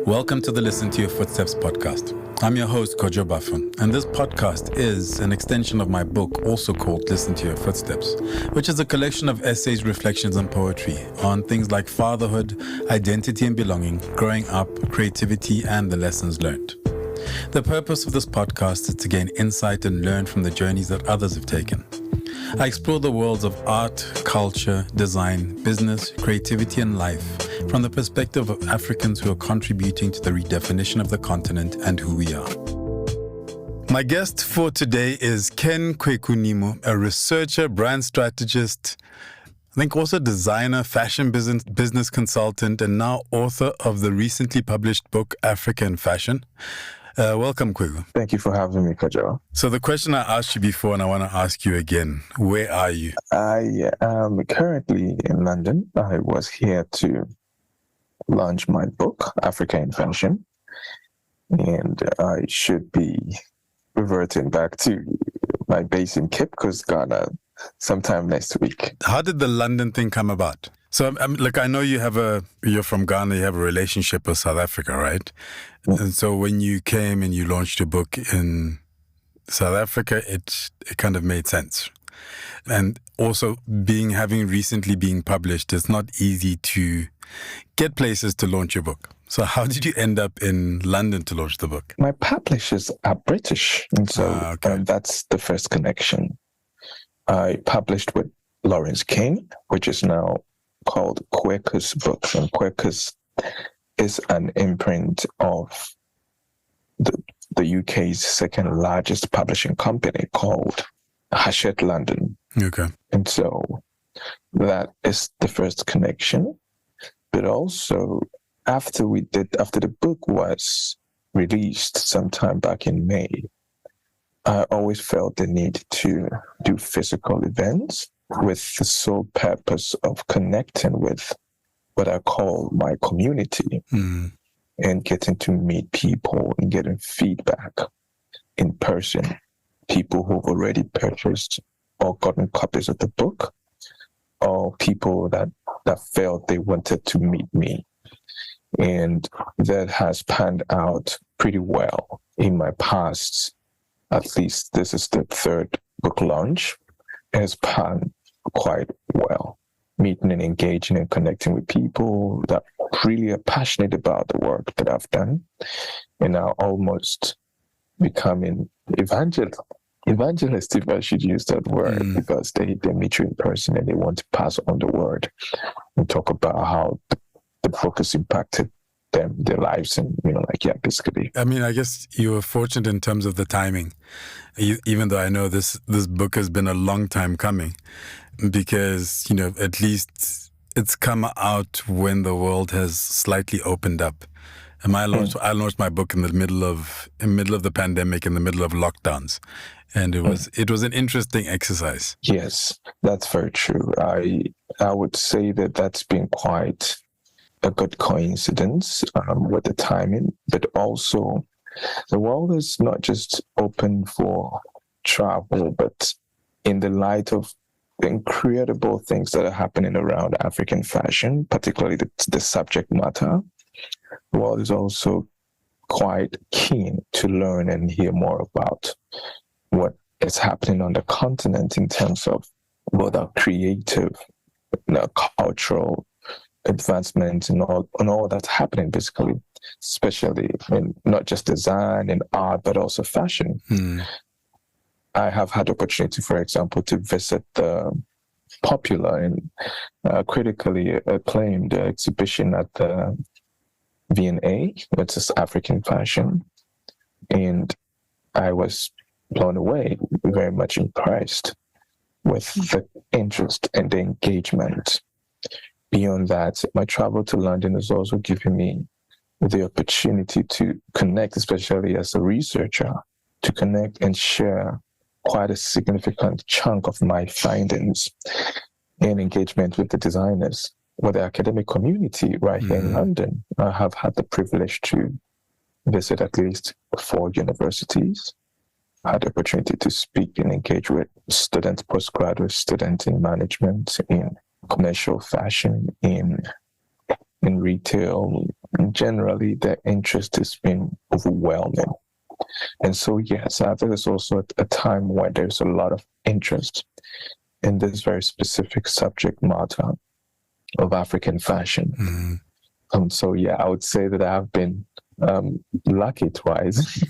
Welcome to the Listen to Your Footsteps podcast. I'm your host, Kojo Bafun, and this podcast is an extension of my book, also called Listen to Your Footsteps, which is a collection of essays, reflections, and poetry on things like fatherhood, identity and belonging, growing up, creativity, and the lessons learned. The purpose of this podcast is to gain insight and learn from the journeys that others have taken. I explore the worlds of art, culture, design, business, creativity, and life from the perspective of Africans who are contributing to the redefinition of the continent and who we are. My guest for today is Kweku Nimo, a researcher, brand strategist, I think also designer, fashion business consultant, and now author of the recently published book, African Fashion. Welcome, Kweku. Thank you for having me, Kojo. So the question I asked you before, and I want to ask you again, where are you? I am currently in London. I was here to launch my book, African Fashion, and I should be reverting back to my base in Cape Coast, Ghana, sometime next week. How did the London thing come about? So, I know you're from Ghana, you have a relationship with South Africa, right? Mm. And so when you came and you launched your book in South Africa, it kind of made sense. And also having recently been published, it's not easy to get places to launch your book. So how did you end up in London to launch the book? My publishers are British, and so that's the first connection. I published with Lawrence King, which is now called Kweku's Books, and Kweku's is an imprint of the UK's second largest publishing company called Hachette London. Okay. And so that is the first connection. But also after the book was released sometime back in May, I always felt the need to do physical events with the sole purpose of connecting with what I call my community and getting to meet people and getting feedback in person. People who've already purchased or gotten copies of the book, or people that felt they wanted to meet me. And that has panned out pretty well in my past. At least this is the third book launch. It has panned quite well, meeting and engaging and connecting with people that really are passionate about the work that I've done, and are almost becoming evangelist, if I should use that word, because they meet you in person and they want to pass on the word and talk about how the book has impacted them, their lives, and basically. I mean, I guess you were fortunate in terms of the timing, even though I know this book has been a long time coming, because at least it's come out when the world has slightly opened up. And I launched my book in the middle of the pandemic, in the middle of lockdowns, and it was an interesting exercise. Yes, that's very true. I would say that's been quite a good coincidence with the timing, but also the world is not just open for travel, but in the light of the incredible things that are happening around African fashion, particularly the subject matter, the world is also quite keen to learn and hear more about what is happening on the continent in terms of both our creative, cultural advancement and all that's happening, basically, especially in not just design and art, but also fashion. I have had the opportunity, for example, to visit the popular and critically acclaimed exhibition at the V&A, which is African Fashion, and I was blown away, very much impressed with the interest and the engagement. Beyond that, my travel to London has also given me the opportunity to connect, especially as a researcher, to connect and share quite a significant chunk of my findings in engagement with the designers, with the academic community right here in London. I have had the privilege to visit at least 4 universities. I had the opportunity to speak and engage with students, postgraduate students in management, in commercial fashion, in retail, generally the interest has been overwhelming. And so, yes, I think there's also a time where there's a lot of interest in this very specific subject matter of African fashion. So, yeah, I would say that I have been lucky twice.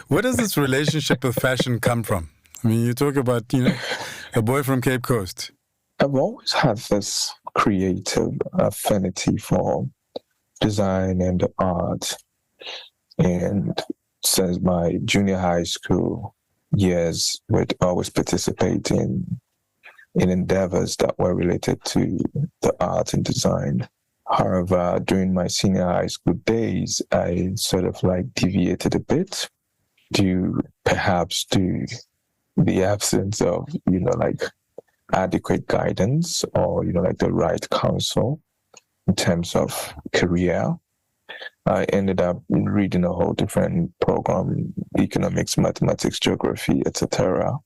Where does this relationship with fashion come from? I mean, you talk about, a boy from Cape Coast. I've always had this creative affinity for design and art. And since my junior high school years, would always participate in endeavors that were related to the art and design. However, during my senior high school days, I sort of like deviated a bit due perhaps to the absence of, like adequate guidance or, like the right counsel in terms of career. I ended up reading a whole different program, economics, mathematics, geography, etc.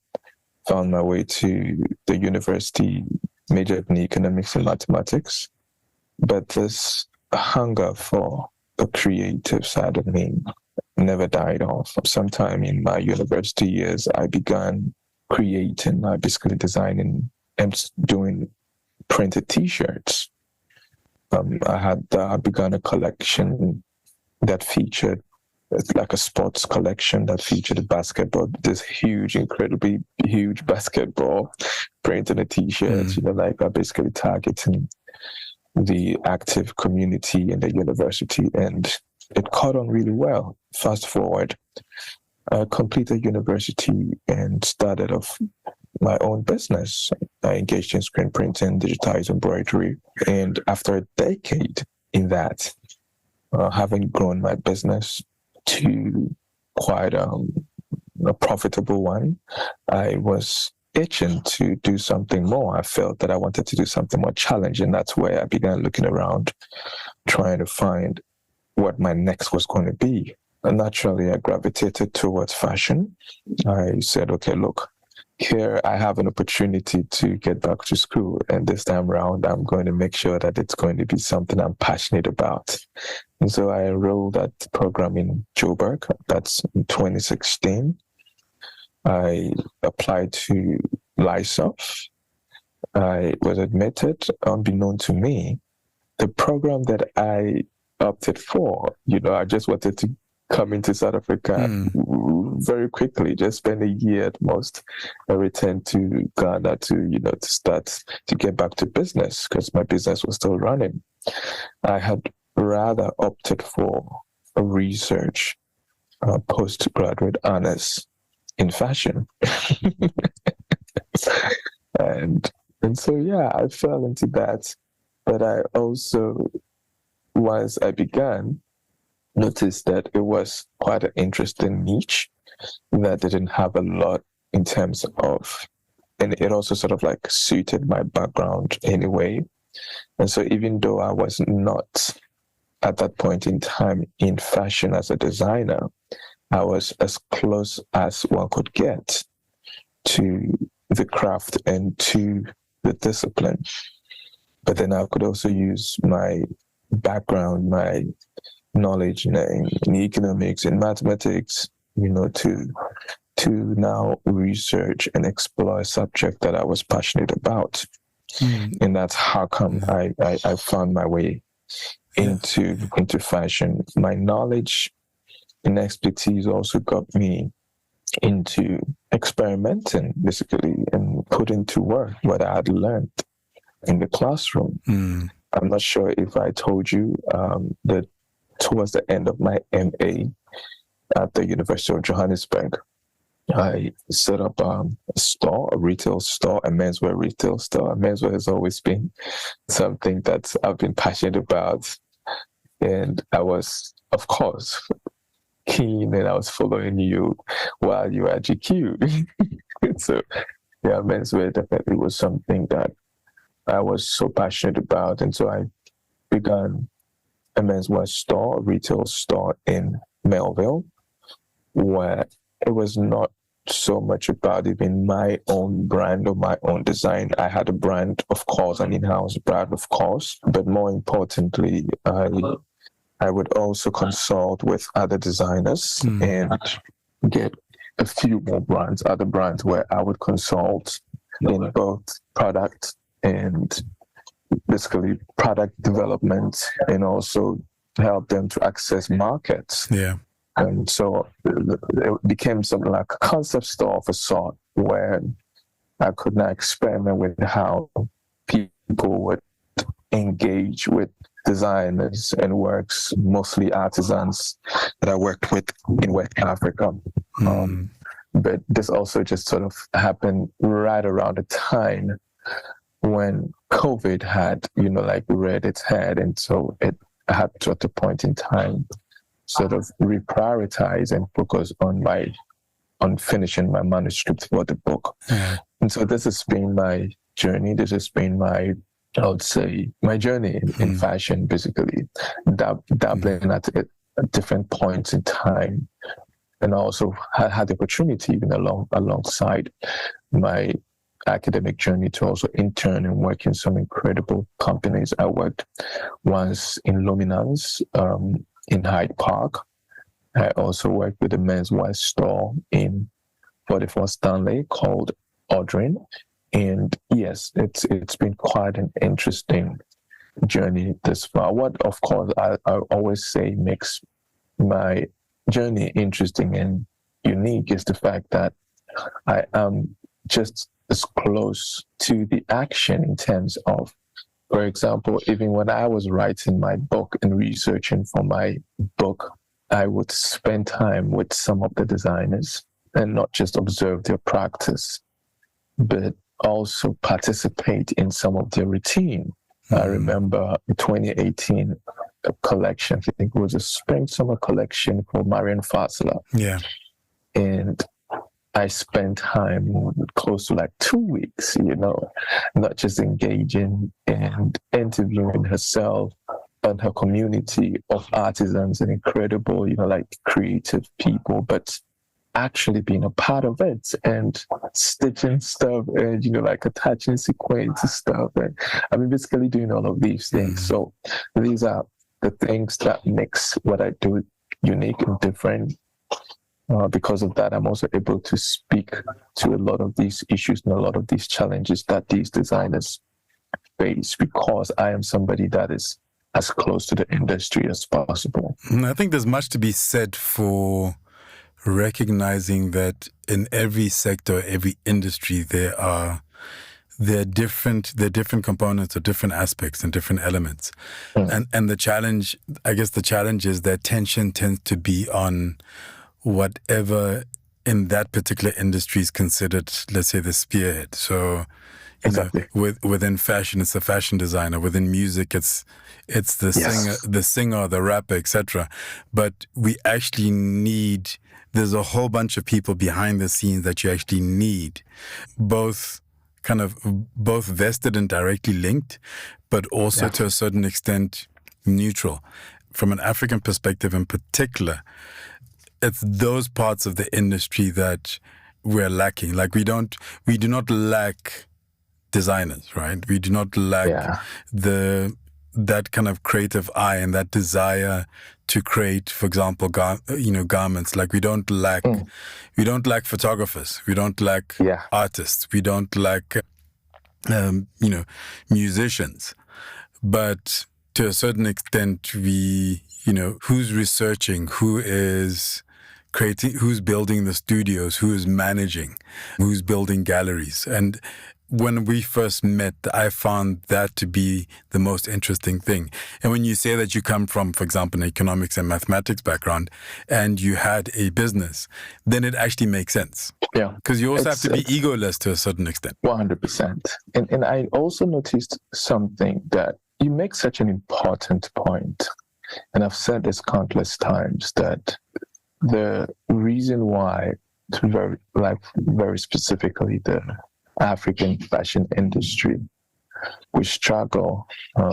Found my way to the university, majored in economics and mathematics. But this hunger for the creative side of me never died off. Sometime in my university years, I began creating, basically designing and doing printed T-shirts. I had begun a collection that featured, like a sports collection that featured a basketball, this huge, incredibly huge basketball printed a T-shirt, like basically targeting the active community in the university, and it caught on really well. Fast forward, I completed university and started off my own business. I engaged in screen printing, digitized embroidery, and after a decade in that, having grown my business to quite a profitable one, I was itching to do something more. I felt that I wanted to do something more challenging. That's where I began looking around, trying to find what my next was going to be. And naturally, I gravitated towards fashion. I said, okay, look, here I have an opportunity to get back to school. And this time around, I'm going to make sure that it's going to be something I'm passionate about. And so I enrolled at the program in Joburg. That's in 2016. I applied to LISOF. I was admitted, unbeknown to me. The program that I opted for, I just wanted to come into South Africa very quickly, just spend a year at most, and return to Ghana to start to get back to business, because my business was still running. I had rather opted for a research postgraduate honors in fashion. and so, yeah, I fell into that. But I also, once I began, noticed that it was quite an interesting niche that didn't have a lot in terms of, and it also sort of like suited my background anyway. And so even though I was not at that point in time in fashion as a designer, I was as close as one could get to the craft and to the discipline. But then I could also use my background, my knowledge in economics and mathematics, to now research and explore a subject that I was passionate about. And that's how come I found my way into fashion. My knowledge and expertise also got me into experimenting, basically, and putting to work what I had learned in the classroom. I'm not sure if I told you that towards the end of my MA at the University of Johannesburg, I set up a retail store, a menswear retail store. Menswear has always been something that I've been passionate about. And I was, of course, keen, and I was following you while you were at GQ. So, yeah, menswear definitely was something that I was so passionate about. And so I began a menswear store, a retail store in Melville, where it was not so much about even my own brand or my own design. I had a brand, of course, an in-house brand, of course, but more importantly, I I would also consult with other designers and get a few more brands, other brands where I would consult in both product and basically product development, and also help them to access markets. Yeah. And so it became something like a concept store of a sort where I could now experiment with how people would engage with designers and works, mostly artisans that I worked with in West Africa. But this also just sort of happened right around the time when COVID had, reared its head. And so it had to, at a point in time, sort of reprioritize and focus on finishing my manuscript for the book. And so this has been my journey. This has been my journey in fashion, basically, dabbling at different points in time. And also had the opportunity, even alongside my academic journey, to also intern and work in some incredible companies. I worked once in Luminance in Hyde Park. I also worked with a men's wear store in 44 Stanley called Audrin. And yes, it's been quite an interesting journey this far. What, of course, I always say makes my journey interesting and unique is the fact that I am just as close to the action in terms of, for example, even when I was writing my book and researching for my book, I would spend time with some of the designers and not just observe their practice, but also participate in some of their routine. I remember in 2018, a collection, I think it was a spring-summer collection for Marion Fassler. Yeah. And I spent time close to like 2 weeks, not just engaging and interviewing herself and her community of artisans and incredible, creative people, but actually being a part of it and stitching stuff and, attaching sequins and stuff. And I mean, basically doing all of these things. So these are the things that makes what I do unique and different. Because of that, I'm also able to speak to a lot of these issues and a lot of these challenges that these designers face, because I am somebody that is as close to the industry as possible. I think there's much to be said for recognizing that in every sector, every industry, there are different components or different aspects and different elements. And the challenge is that tension tends to be on whatever in that particular industry is considered, let's say, the spearhead. So, Exactly. Within fashion, it's the fashion designer. Within music, it's the singer, the rapper, etc. But we actually there's a whole bunch of people behind the scenes that you actually need, both vested and directly linked, but also to a certain extent neutral. From an African perspective in particular, it's those parts of the industry that we're lacking. Like we do not lack designers, right? We do not lack that kind of creative eye and that desire to create, for example, garments. Like we don't lack photographers. We don't lack artists. We don't lack, musicians. But to a certain extent, who's researching, who is creating, who's building the studios, who is managing, who's building galleries. And when we first met, I found that to be the most interesting thing. And when you say that you come from, for example, an economics and mathematics background, and you had a business, then it actually makes sense. Yeah. Because you also have to be egoless to a certain extent. 100%. And I also noticed something that you make such an important point. And I've said this countless times, that the reason why, very specifically, the African fashion industry, we struggle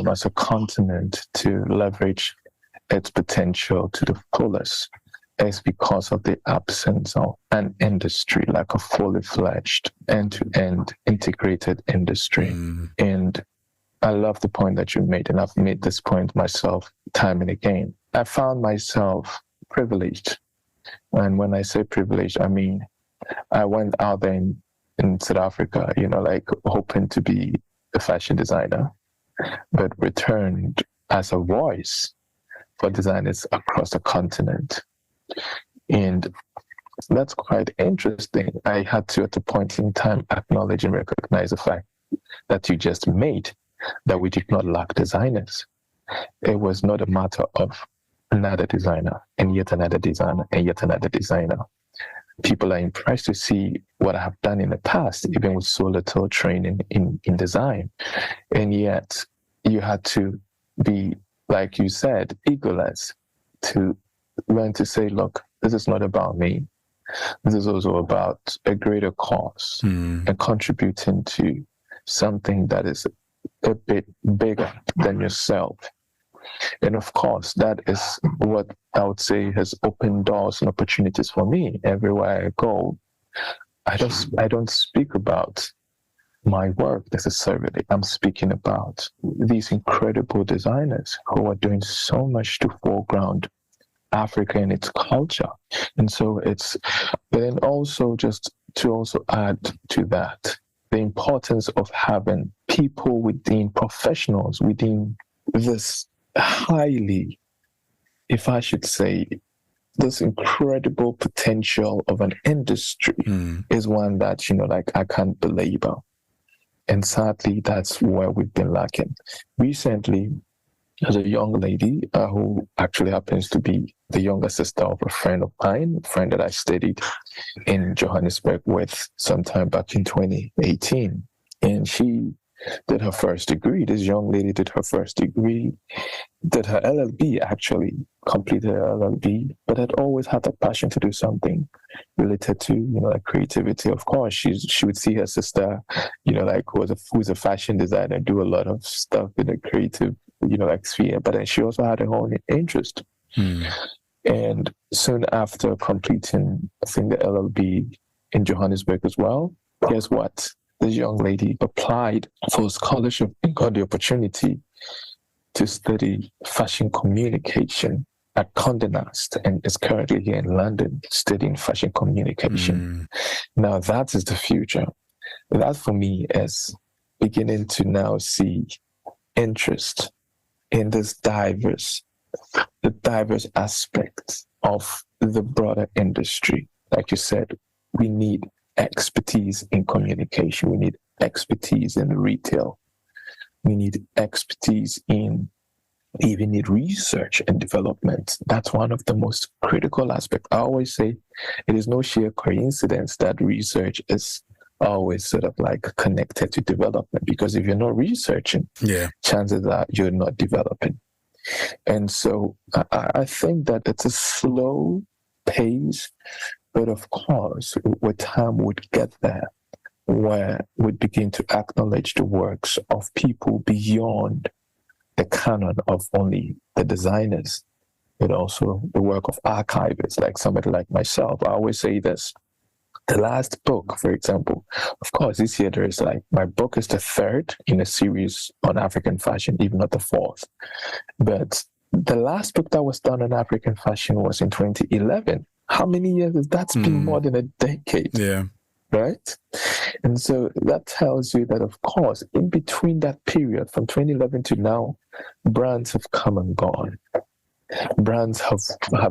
as a continent to leverage its potential to the fullest, is because of the absence of an industry, like a fully fledged end-to-end integrated industry. And I love the point that you made, and I've made this point myself time and again. I found myself privileged. And when I say privileged, I mean, I went out there in South Africa, like hoping to be a fashion designer, but returned as a voice for designers across the continent. And that's quite interesting. I had to, at a point in time, acknowledge and recognize the fact that you just made, that we did not lack designers. It was not a matter of another designer and yet another designer and yet another designer. People are impressed to see what I have done in the past, even with so little training in design. And yet you had to be, like you said, egoless to learn to say, look, this is not about me. This is also about a greater cause and contributing to something that is a bit bigger than yourself. And of course, that is what I would say has opened doors and opportunities for me everywhere I go. I don't speak about my work necessarily. I'm speaking about these incredible designers who are doing so much to foreground Africa and its culture. And so but then also just to also add to that, the importance of having people within, professionals within this highly, if I should say, this incredible potential of an industry is one that, I can't belabor. And sadly, that's where we've been lacking. Recently, there's a young lady who actually happens to be the younger sister of a friend of mine, a friend that I studied in Johannesburg with sometime back in 2018. And she did her first degree. This young lady did her first degree, did her LLB actually, completed her LLB, but had always had a passion to do something related to, like creativity. Of course, she would see her sister, who's a fashion designer, do a lot of stuff in the creative, sphere, but then she also had her own interest. And soon after completing, I think, the LLB in Johannesburg as well, guess what? This young lady applied for a scholarship and got the opportunity to study fashion communication at Condé Nast, and is currently here in London studying fashion communication. Now that is the future. That for me is beginning to now see interest in this diverse aspects of the broader industry. Like you said, we need expertise in communication. We need expertise in retail. We need expertise in even need research and development. That's one of the most critical aspects. I always say it is no sheer coincidence that research is always sort of like connected to development, because if you're not researching, chances are you're not developing. And so I think that it's a slow pace, but of course, with time we'd get there, where we'd begin to acknowledge the works of people beyond the canon of only the designers, but also the work of archivists, like somebody like myself. I always say this. The last book, for example, of course, this year there is my book is the third in a series on African fashion, even not the fourth. But the last book that was done on African fashion was in 2011. How many years has that been? More than a decade. Yeah. Right? And so that tells you that, of course, in between that period from 2011 to now, brands have come and gone. Brands have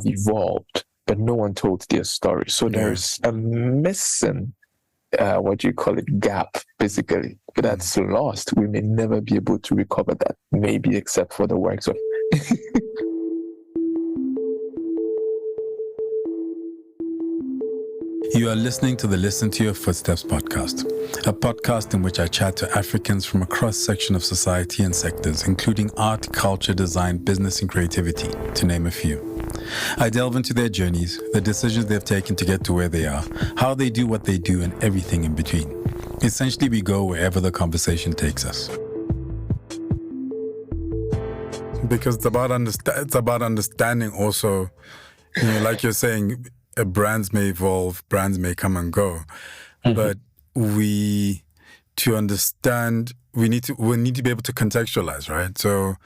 evolved, but no one told their story. So there's a missing, gap, basically. But that's lost. We may never be able to recover that, maybe except for the works of... You are listening to the Listen to Your Footsteps podcast, a podcast in which I chat to Africans from a cross-section of society and sectors, including art, culture, design, business, and creativity, to name a few. I delve into their journeys, the decisions they've taken to get to where they are, how they do what they do, and everything in between. Essentially, we go wherever the conversation takes us. Because it's about understanding also, like you're saying, brands may evolve, brands may come and go, but to understand, we need to be able to contextualize, right? So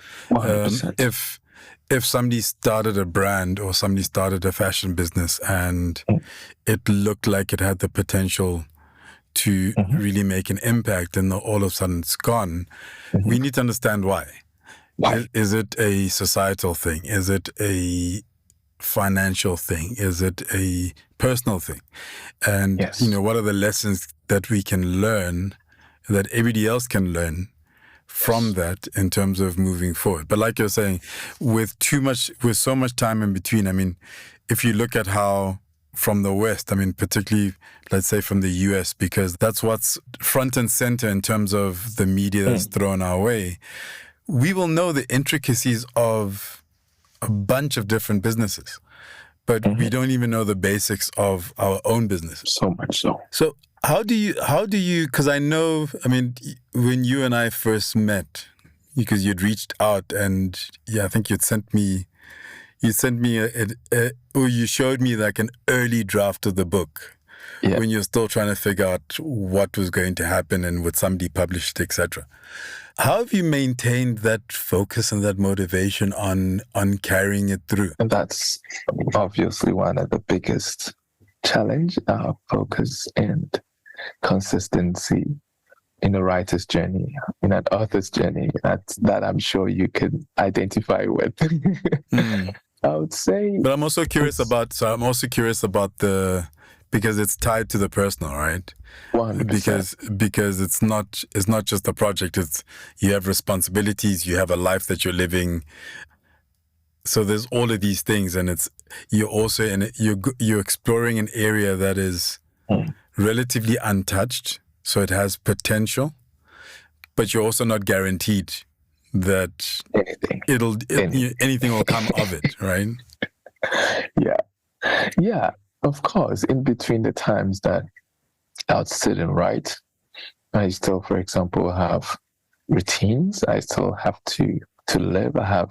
if somebody started a brand or somebody started a fashion business and it looked like it had the potential to really make an impact and all of a sudden it's gone, we need to understand why. Why? Is it a societal thing? Is it a financial thing? Is it a personal thing? And, Yes. what are the lessons that we can learn, that everybody else can learn from that in terms of moving forward? But like you're saying, with so much time in between, I mean, if you look at how from the West, I mean, particularly, let's say from the US, because that's what's front and center in terms of the media that's thrown our way, we will know the intricacies of a bunch of different businesses, but we don't even know the basics of our own business. So much so. So how do you, because I know, I mean, when you and I first met, because you'd reached out and I think you sent me or you showed me like an early draft of the book when you're still trying to figure out what was going to happen and would somebody publish it, etc. How have you maintained that focus and that motivation on carrying it through? And that's obviously one of the biggest challenge, focus and consistency in a writer's journey, in an author's journey, that I'm sure you can identify with. I would say. But I'm also curious about because it's tied to the personal, right? 100%. Because it's not just a project. It's, you have responsibilities, you have a life that you're living. So there's all of these things, and you're also you're exploring an area that is relatively untouched. So it has potential, but you're also not guaranteed that anything will come of it, right? Yeah. Of course, in between the times that I would sit and write, I still, for example, have routines. I still have to live. I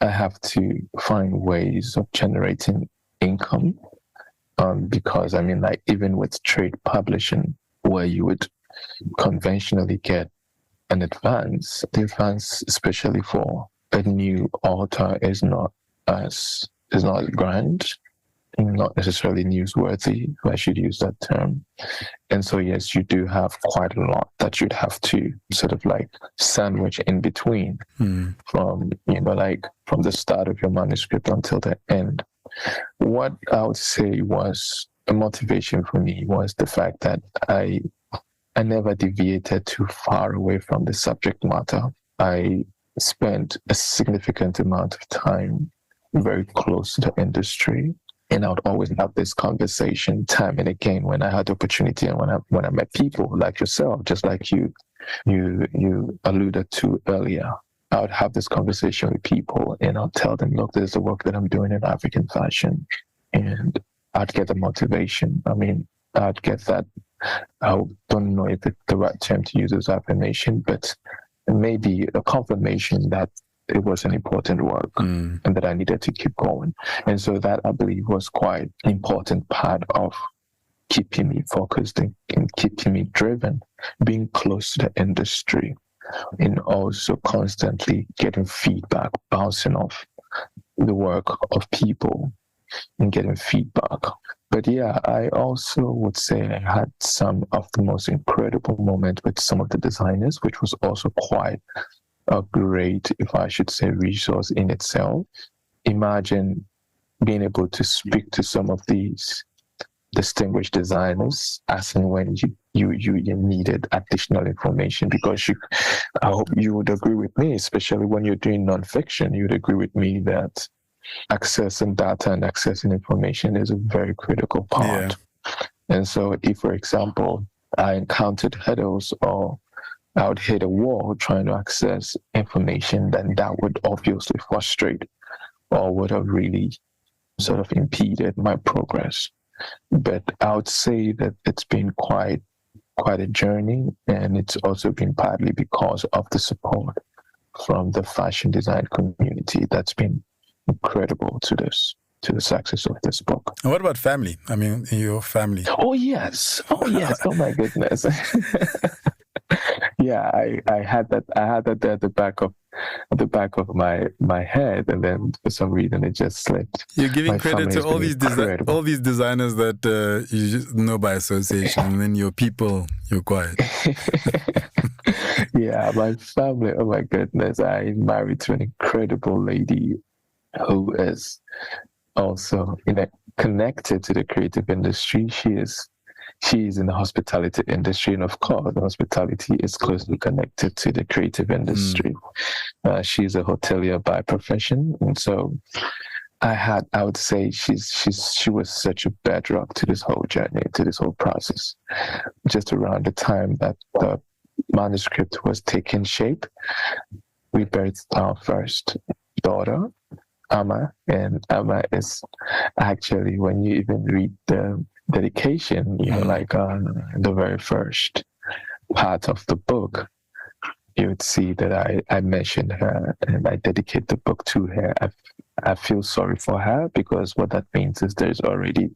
have to find ways of generating income. Because I mean, like even with trade publishing, where you would conventionally get an advance, the advance, especially for a new author, is not grand. Not necessarily newsworthy, if I should use that term. And so, yes, you do have quite a lot that you'd have to sort of like sandwich in between from the start of your manuscript until the end. What I would say was a motivation for me was the fact that I never deviated too far away from the subject matter. I spent a significant amount of time very close to the industry. And I would always have this conversation time and again when I had the opportunity and when I met people like yourself, just like you alluded to earlier. I would have this conversation with people and I'll tell them, look, there's the work that I'm doing in African fashion. And I'd get the motivation. I mean, I'd get that. I don't know if it's the right term to use as affirmation, but maybe a confirmation that it was an important work and that I needed to keep going. And so that, I believe, was quite an important part of keeping me focused and keeping me driven, being close to the industry and also constantly getting feedback, bouncing off the work of people and getting feedback. But yeah, I also would say I had some of the most incredible moments with some of the designers, which was also quite a great, if I should say, resource in itself. Imagine being able to speak to some of these distinguished designers as and when you needed additional information, because I hope you would agree with me, especially when you're doing nonfiction, you'd agree with me that accessing data and accessing information is a very critical part. Yeah. And so if, for example, I encountered hurdles or I would hit a wall trying to access information, then that would obviously frustrate or would have really sort of impeded my progress. But I would say that it's been quite a journey, and it's also been partly because of the support from the fashion design community that's been incredible to the success of this book. And what about family? I mean, your family. Oh yes. Oh my goodness. yeah, I had that there at the back of my head, and then for some reason it just slipped. You're giving My credit family to has been incredible. all these designers that you just know by association, and then your people, you're quiet. Yeah, my family. Oh my goodness, I'm married to an incredible lady who is also connected to the creative industry. She is in the hospitality industry, and of course, the hospitality is closely connected to the creative industry. She's a hotelier by profession, and so I would say she was such a bedrock to this whole journey, to this whole process. Just around the time that the manuscript was taking shape, we birthed our first daughter, Amma, and Amma is actually, when you even read the dedication, like the very first part of the book, you would see that I mentioned her and I dedicate the book to her. I feel sorry for her, because what that means is there's already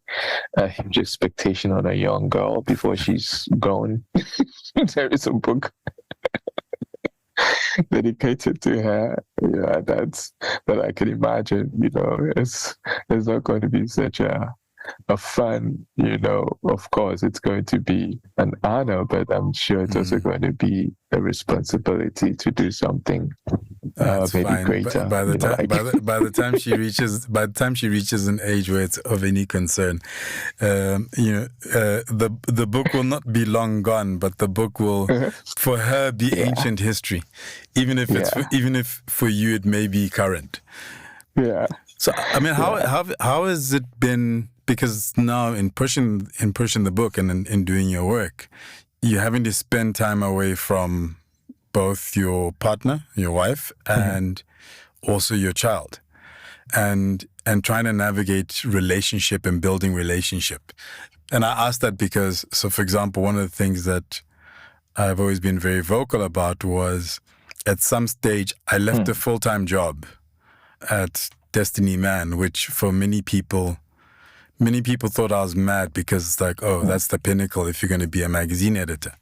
a huge expectation on a young girl before she's grown. There is a book dedicated to her. Yeah, that I can imagine. It's not going to be such a fun. Of course, it's going to be an honor, but I'm sure it's also going to be a responsibility to do something maybe fine. greater. By the time she reaches an age where it's of any concern, the book will not be long gone, but the book will, for her, be ancient history, even if even if for you it may be current. Yeah. So I mean, how has it been? Because now in pushing the book and in doing your work, you're having to spend time away from both your partner, your wife, and also your child, and trying to navigate relationship and building relationship. And I asked that because, so for example, one of the things that I've always been very vocal about was, at some stage I left a full-time job at Destiny Man, which for many people thought I was mad, because it's like, oh, that's the pinnacle if you're going to be a magazine editor.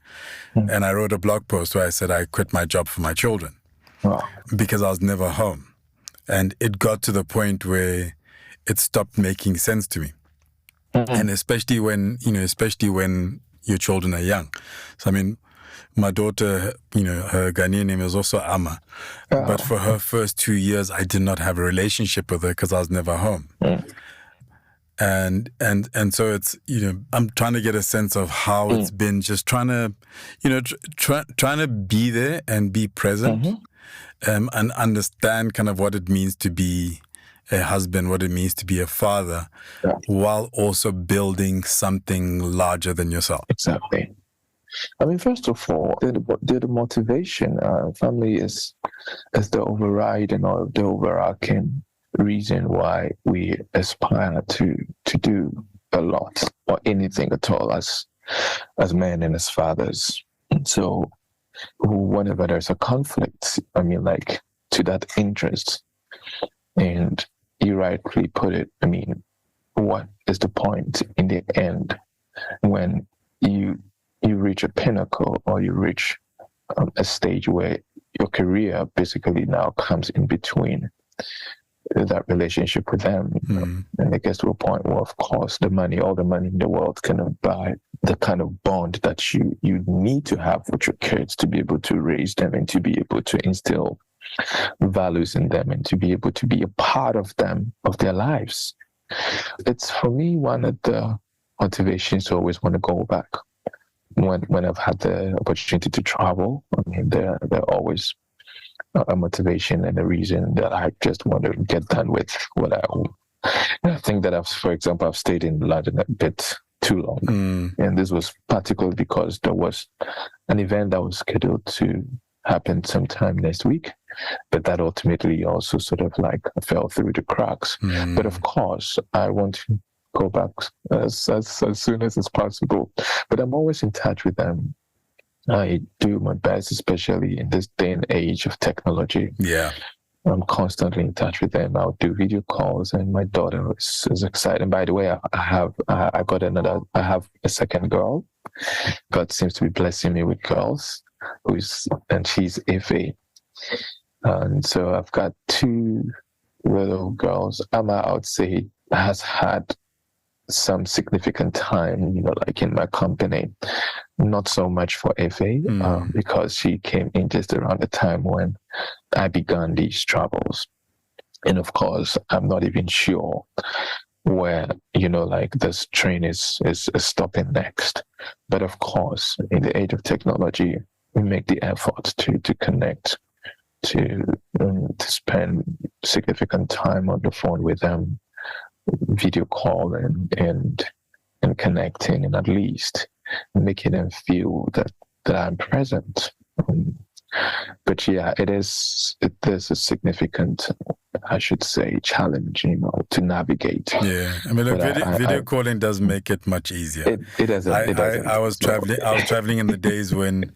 And I wrote a blog post where I said I quit my job for my children because I was never home. And it got to the point where it stopped making sense to me. And especially when your children are young. So, I mean, my daughter, her Ghanaian name is also Amma. But for her first 2 years, I did not have a relationship with her because I was never home. And so it's, I'm trying to get a sense of how it's been, just trying to, trying to be there and be present, and understand kind of what it means to be a husband, what it means to be a father, while also building something larger than yourself. Exactly. I mean, first of all, the motivation. Family is the overriding or the overarching reason why we aspire to do a lot or anything at all as men and as fathers. And so whenever there's a conflict, I mean, like, to that interest, and you rightly put it, I mean, what is the point in the end when you reach a pinnacle, or you reach a stage where your career basically now comes in between that relationship with them, and it gets to a point where, of course, all the money in the world cannot buy the kind of bond that you need to have with your kids, to be able to raise them and to be able to instill values in them and to be able to be a part of them, of their lives. It's, for me, one of the motivations to always want to go back. When I've had the opportunity to travel, I mean, they're always a motivation and a reason that I just want to get done with what I think that for example, I've stayed in London a bit too long. And this was particularly because there was an event that was scheduled to happen sometime next week, but that ultimately also sort of like fell through the cracks. But of course, I want to go back as soon as it's possible. But I'm always in touch with them. I do my best, especially in this day and age of technology. Yeah. I'm constantly in touch with them. I'll do video calls, and my daughter is excited. And by the way, I have a second girl. God seems to be blessing me with girls. and she's FA. And so I've got two little girls. Emma, I would say, has had some significant time, like in my company. Not so much for FA, because she came in just around the time when I began these travels. And of course, I'm not even sure where, like this train is stopping next. But of course, in the age of technology, we make the effort to connect, to spend significant time on the phone with them, video call and connecting, and at least making them feel that I'm present. But yeah, there's a significant, I should say, challenge, to navigate. Yeah, I mean, look, video calling does make it much easier. It doesn't. I was traveling in the days when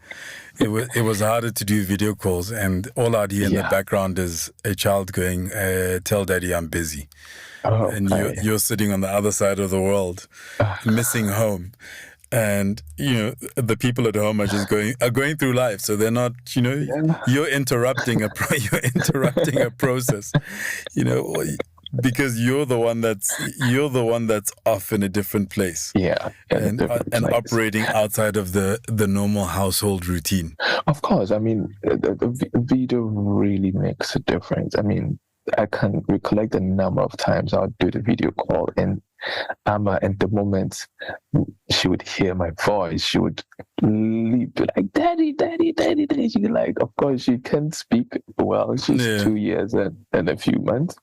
it was harder to do video calls, and all I'd hear in the background is a child going, "Tell daddy I'm busy." Oh, and you're sitting on the other side of the world, missing home. And the people at home are going through life, so they're not. You're interrupting a process. Because you're the one that's off in a different place. And operating outside of the normal household routine. Of course, I mean, the video really makes a difference. I mean, I can recollect the number of times I would do the video call, and Amma, at the moment she would hear my voice, she would leap like, "Daddy, daddy, daddy, daddy." She'd be like, of course, she can't speak well. She's 2 years and a few months,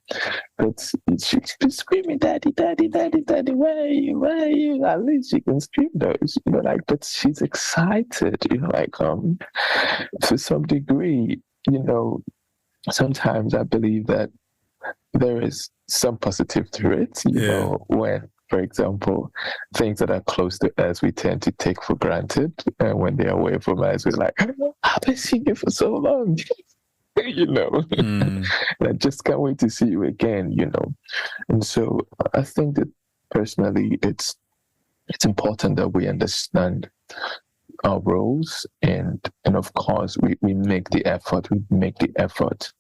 but she'd be screaming, "Daddy, daddy, daddy, daddy, where are you? Where are you?" At least she can scream those, but she's excited, to some degree, sometimes I believe that there is some positive to it, when, for example, things that are close to us, we tend to take for granted. And when they're away from us, we're like, "I've been seeing you for so long." I just can't wait to see you again, And so I think that personally, it's important that we understand our roles, and of course we make the effort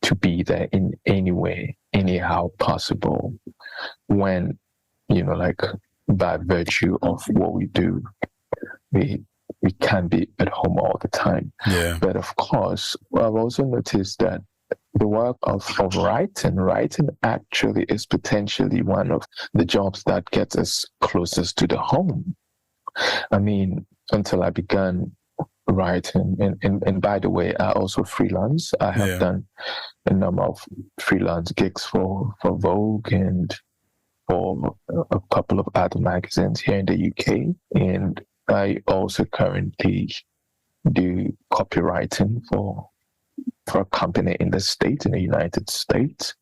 to be there in any way, anyhow possible, when like by virtue of what we do, we can't be at home all the time. But of course, I've also noticed that the work of writing actually is potentially one of the jobs that gets us closest to the home. I mean, until I began writing, and by the way, I also freelance. I have done a number of freelance gigs for Vogue and for a couple of other magazines here in the UK. And I also currently do copywriting for a company in the United States.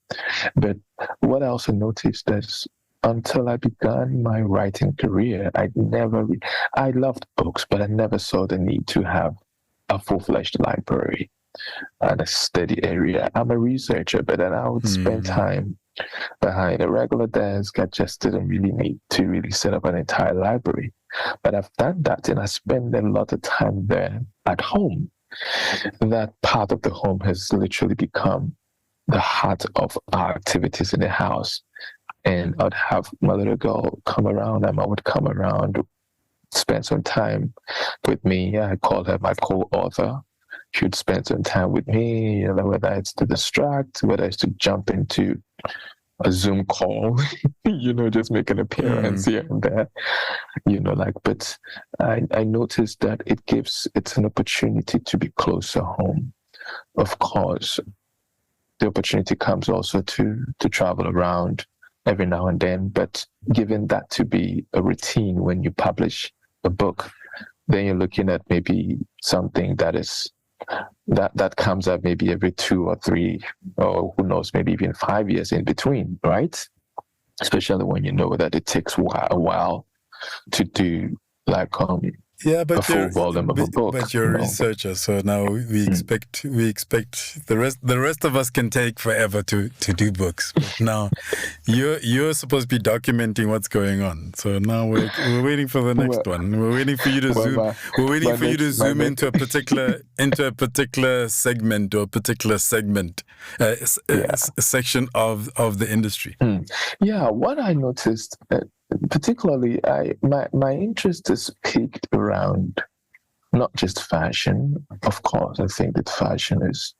But what I also noticed is, until I began my writing career, I loved books, but I never saw the need to have a full-fledged library and a steady area. I'm a researcher, but then I would spend time behind a regular desk. I just didn't really need to really set up an entire library. But I've done that, and I spend a lot of time there at home. That part of the home has literally become the heart of our activities in the house. And I'd have my little girl come around, and I would come around, spend some time with me. I call her my co-author. She would spend some time with me, whether it's to distract, whether it's to jump into a Zoom call, just make an appearance here and there, but I noticed that it's an opportunity to be closer home. Of course, the opportunity comes also to travel around every now and then, but given that to be a routine when you publish a book, then you're looking at maybe something that comes up maybe every 2 or 3, or who knows, maybe even 5 years in between, right? Especially when you know that it takes a while to do, like Yeah, a full volume of a book. but you're a researcher, so now we expect the rest of us can take forever to do books. But now you're supposed to be documenting what's going on. So now we're waiting for the next one. We're waiting for you to zoom. We're waiting for you to zoom into a particular segment or particular segment, section of the industry. Yeah, what I noticed, particularly, my interest is peaked around not just fashion. Of course, I think that fashion is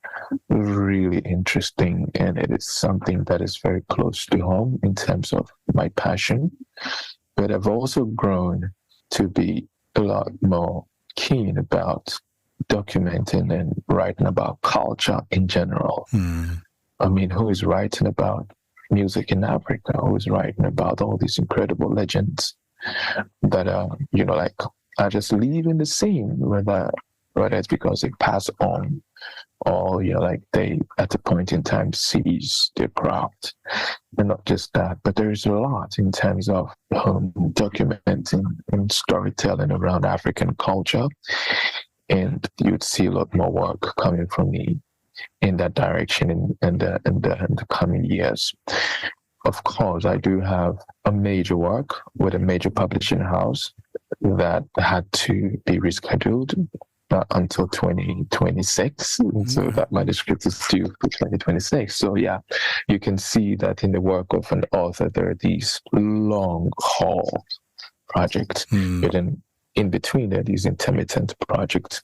really interesting, and it is something that is very close to home in terms of my passion. But I've also grown to be a lot more keen about documenting and writing about culture in general. I mean, who is writing about music in Africa? Who is writing about all these incredible legends that are, are just leaving the scene, whether it's because they pass on or, they, at a point in time, seize their craft. And not just that, but there is a lot in terms of documenting and storytelling around African culture. And you'd see a lot more work coming from me in that direction in the coming years. Of course, I do have a major work with a major publishing house that had to be rescheduled until 2026. So that manuscript is due for 2026. So yeah, you can see that in the work of an author, there are these long haul projects. But then in between, there are these intermittent projects,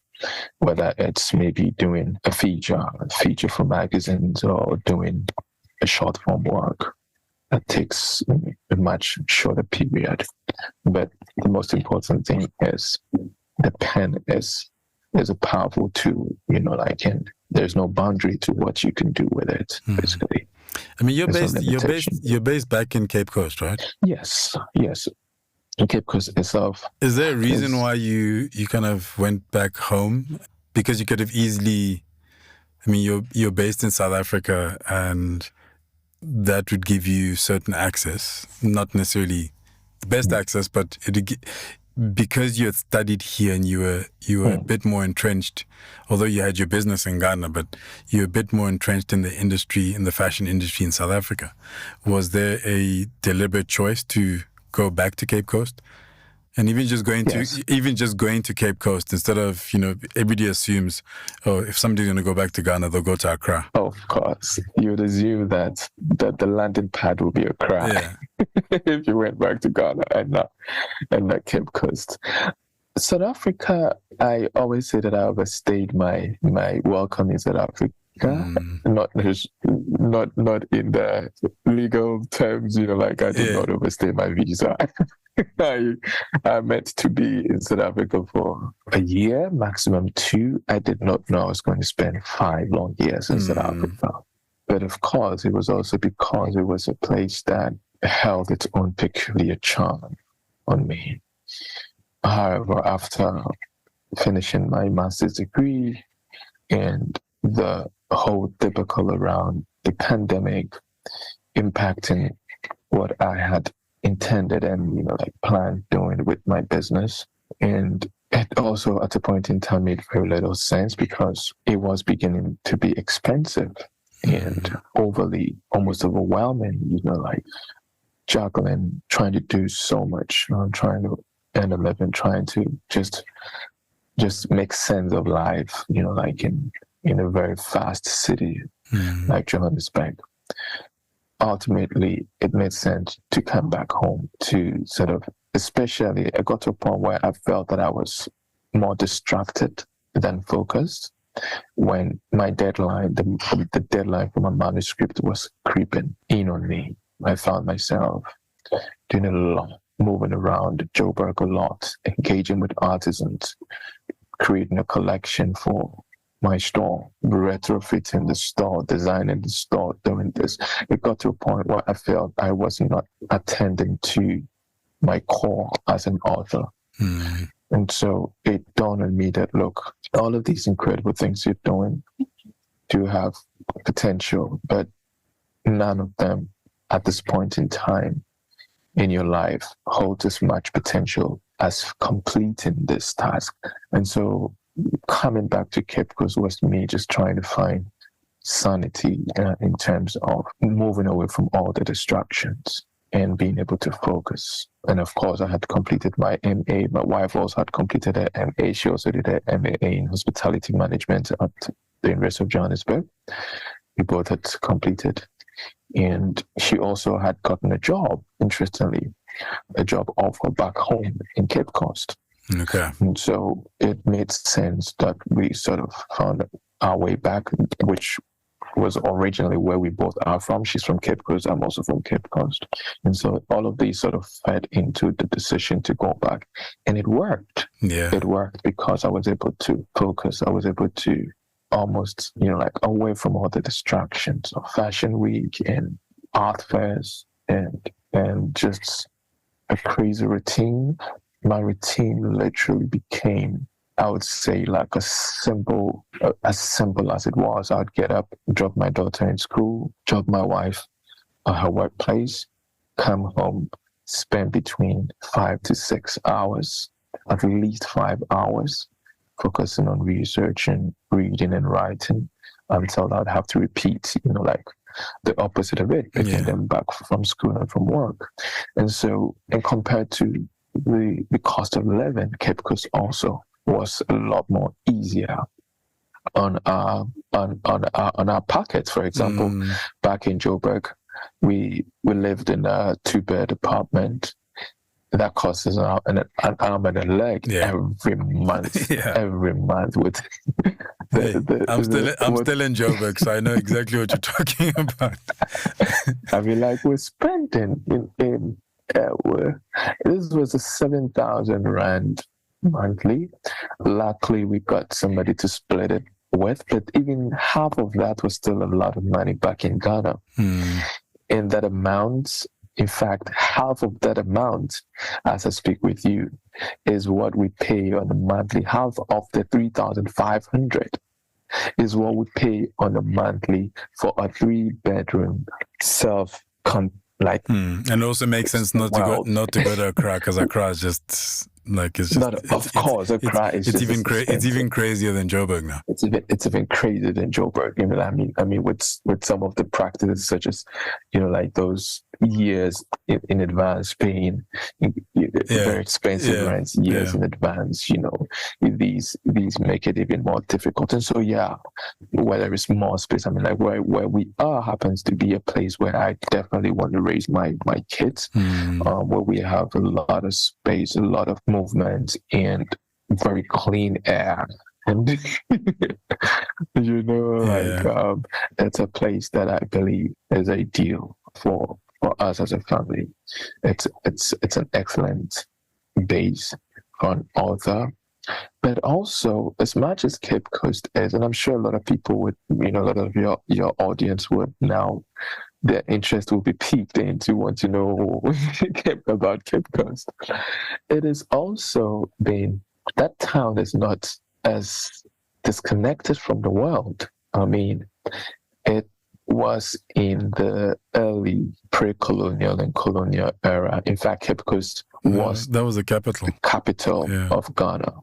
whether it's maybe doing a feature for magazines or doing a short form work that takes a much shorter period. But the most important thing is the pen is a powerful tool, and there's no boundary to what you can do with it, basically. I mean, you're based back in Cape Coast, right? Yes. In Cape Coast itself. Is there a reason why you kind of went back home? Because you could have easily, I mean, you're based in South Africa, and that would give you certain access, not necessarily the best access, but because you had studied here and you were a bit more entrenched, although you had your business in Ghana, but you're a bit more entrenched in the industry, in the fashion industry in South Africa. Was there a deliberate choice to go back to Cape Coast? And even just going to Cape Coast instead of, everybody assumes, if somebody's going to go back to Ghana, they'll go to Accra. Of course. You would assume that the landing pad will be Accra. Yeah. If you went back to Ghana and not Cape Coast. South Africa, I always say that I overstayed my welcome in South Africa. Not in the legal terms, I did not overstay my visa. I meant to be in South Africa for a year, maximum 2. I did not know I was going to spend 5 long years in South Africa. But of course, it was also because it was a place that held its own peculiar charm on me. However, after finishing my master's degree and the whole typical around the pandemic impacting what I had intended and planned doing with my business, and it also at a point in time made very little sense because it was beginning to be expensive and overly almost overwhelming, juggling, trying to do so much, trying to earn a living, trying to just make sense of life, in a very fast city like Johannesburg. Ultimately, it made sense to come back home to sort of, especially I got to a point where I felt that I was more distracted than focused when my deadline, the deadline for my manuscript was creeping in on me. I found myself doing a lot, moving around Joburg a lot, engaging with artisans, creating a collection for my store, retrofitting the store, designing the store, doing this. It got to a point where I felt I was not attending to my core as an author. And so it dawned on me that, look, all of these incredible things you're doing do have potential, but none of them at this point in time in your life hold as much potential as completing this task. And so coming back to Cape Coast was me just trying to find sanity in terms of moving away from all the distractions and being able to focus. And of course, I had completed my MA. My wife also had completed her MA. She also did her MA in hospitality management at the University of Johannesburg. We both had completed. And she also had gotten a job, interestingly, a job offer back home in Cape Coast. Okay. And so it made sense that we sort of found our way back, which was originally where we both are from. She's from Cape Coast. I'm also from Cape Coast. And so all of these sort of fed into the decision to go back. And it worked. Yeah. It worked because I was able to focus. I was able to almost, like away from all the distractions of Fashion Week and art fairs and just a crazy routine. My routine literally became, I would say, like as simple as it was. I'd get up, drop my daughter in school, drop my wife at her workplace, come home, spend between 5 to 6 hours, at least 5 hours, focusing on research and reading and writing until I'd have to repeat, like the opposite of it, picking them back from school and from work. And so, and compared to the cost of living, Cape Coast also was a lot more easier on our pockets. For example, back in Joburg, we lived in a 2-bed apartment that costs us an arm and a leg every month. Every month with I'm still in Joburg, so I know exactly what you're talking about. I mean, like we're spending this was a 7,000 rand monthly. Luckily, we got somebody to split it with, but even half of that was still a lot of money back in Ghana. And that amount, in fact, half of that amount, as I speak with you, is what we pay on a monthly. Half of the 3,500 is what we pay on a monthly for a 3-bedroom and it also makes sense not to go to Accra, because Accra is just Accra is it's even crazier than Joburg now. It's even crazier than Joburg. I mean, with some of the practices such as, like those years in advance paying very expensive rents years in advance. These make it even more difficult. And so where there is more space, I mean, like where we are happens to be a place where I definitely want to raise my kids, where we have a lot of space, a lot of movement, and very clean air. And it's a place that I believe is ideal for us as a family. It's an excellent base for an author. But also, as much as Cape Coast is, and I'm sure a lot of people would, a lot of your audience would now, their interest will be piqued into want to know about Cape Coast. It is also been, that town is not as disconnected from the world. I mean, it was in the early pre-colonial and colonial era. In fact, Cape Coast was the capital of Ghana,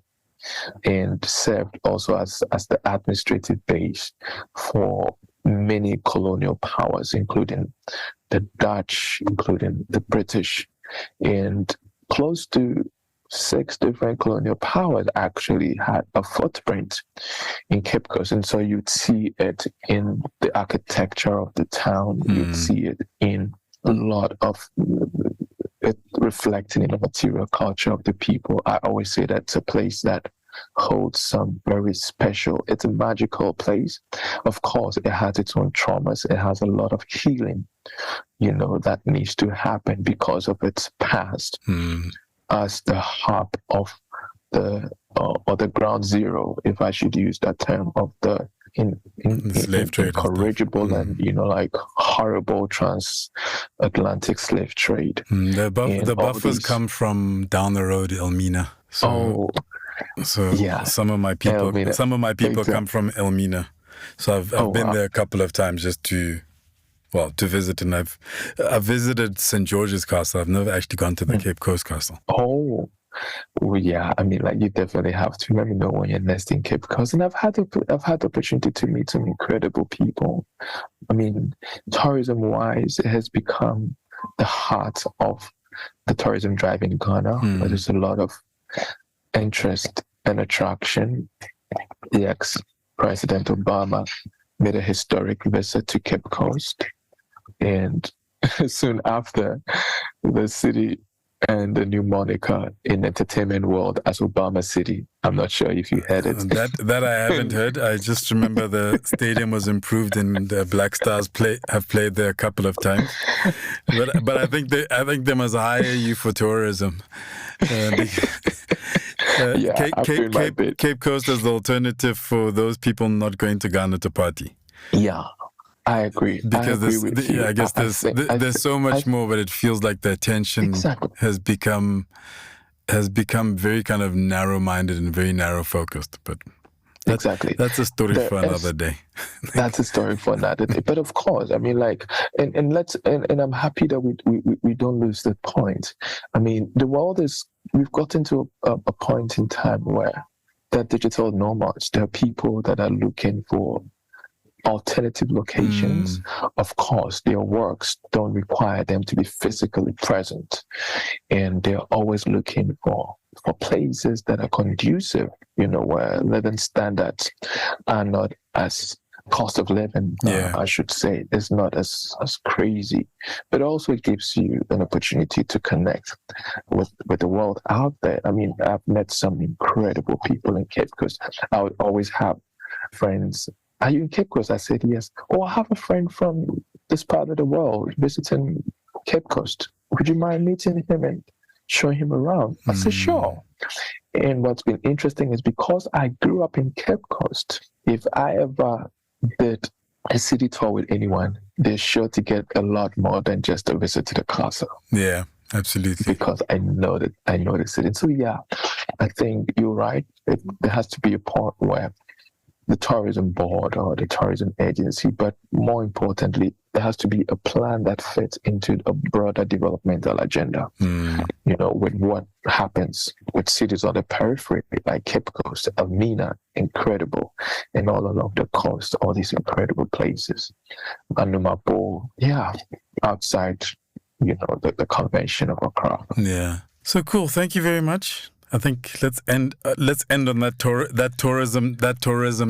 and served also as the administrative base for many colonial powers, including the Dutch, including the British, and close to 6 different colonial powers actually had a footprint in Cape Coast. And so you'd see it in the architecture of the town, you'd see it in a lot of it reflecting in the material culture of the people. I always say that's a place that holds some very special, it's a magical place. Of course, it has its own traumas. It has a lot of healing, that needs to happen because of its past. As the hub of or the ground zero, if I should use that term, of the slave trade, incorrigible and horrible transatlantic slave trade. The buffers come from down the road, Elmina. So some of my people, exactly. come from Elmina. So I've been there a couple of times just to visit, and I've visited St. George's Castle. I've never actually gone to the Cape Coast Castle. yeah, I mean, like, you definitely have to let me know when you're next in Cape Coast. And I've had the opportunity to meet some incredible people. I mean, tourism-wise, it has become the heart of the tourism drive in Ghana. Where there's a lot of interest and attraction. The ex-President Obama made a historic visit to Cape Coast, and soon after, the city and the new moniker in entertainment world as Obama City. I'm not sure if you heard it. That I haven't heard. I just remember the stadium was improved and the Black Stars have played there a couple of times. But I think they must hire you for tourism. Cape Coast as the alternative for those people not going to Ghana to party. Yeah, I agree. Because I guess there's so much more, but it feels like the attention has become very kind of narrow-minded and very narrow-focused. But that's a story for another day. That's a story for another day. But of course, I mean, like, and I'm happy that we don't lose the point. I mean, the world we've gotten to a point in time where there are digital nomads. There are people that are looking for alternative locations. Of course, their works don't require them to be physically present, and they're always looking for places that are conducive, where living standards are not as cost of living, I should say, is not as crazy, but also it gives you an opportunity to connect with the world out there. I mean, I've met some incredible people in Cape Coast. I would always have friends. Are you in Cape Coast? I said, yes. Oh, I have a friend from this part of the world visiting Cape Coast. Would you mind meeting him and showing him around? I said, sure. And what's been interesting is because I grew up in Cape Coast, if I ever did a city tour with anyone, they're sure to get a lot more than just a visit to the castle. Yeah, absolutely. Because I know the city. So yeah, I think you're right. There has to be a point where the tourism board or the tourism agency, but more importantly, there has to be a plan that fits into a broader developmental agenda. With what happens with cities on the periphery, like Cape Coast, Elmina, incredible, and all along the coast, all these incredible places. Anumapo, outside, the convention of Accra. Yeah. So cool. Thank you very much. I think let's end on that tourism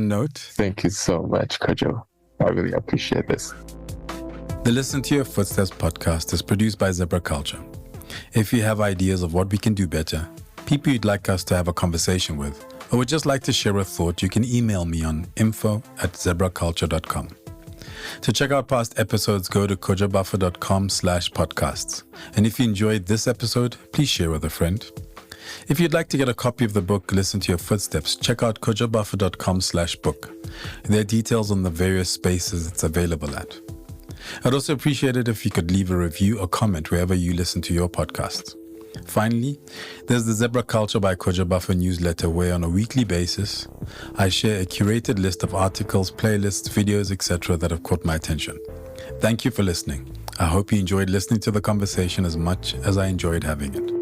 note. Thank you so much, Kojo. I really appreciate this. The Listen to Your Footsteps podcast is produced by Zebra Culture. If you have ideas of what we can do better, people you'd like us to have a conversation with, or would just like to share a thought, you can email me on info@zebraculture.com. To check out past episodes, go to kojobuffer.com/podcasts. And if you enjoyed this episode, please share with a friend. If you'd like to get a copy of the book, Listen to Your Footsteps, check out kojobuffer.com/book. There are details on the various spaces it's available at. I'd also appreciate it if you could leave a review or comment wherever you listen to your podcasts. Finally, there's the Zebra Culture by Kojo Buffer newsletter where on a weekly basis, I share a curated list of articles, playlists, videos, etc. that have caught my attention. Thank you for listening. I hope you enjoyed listening to the conversation as much as I enjoyed having it.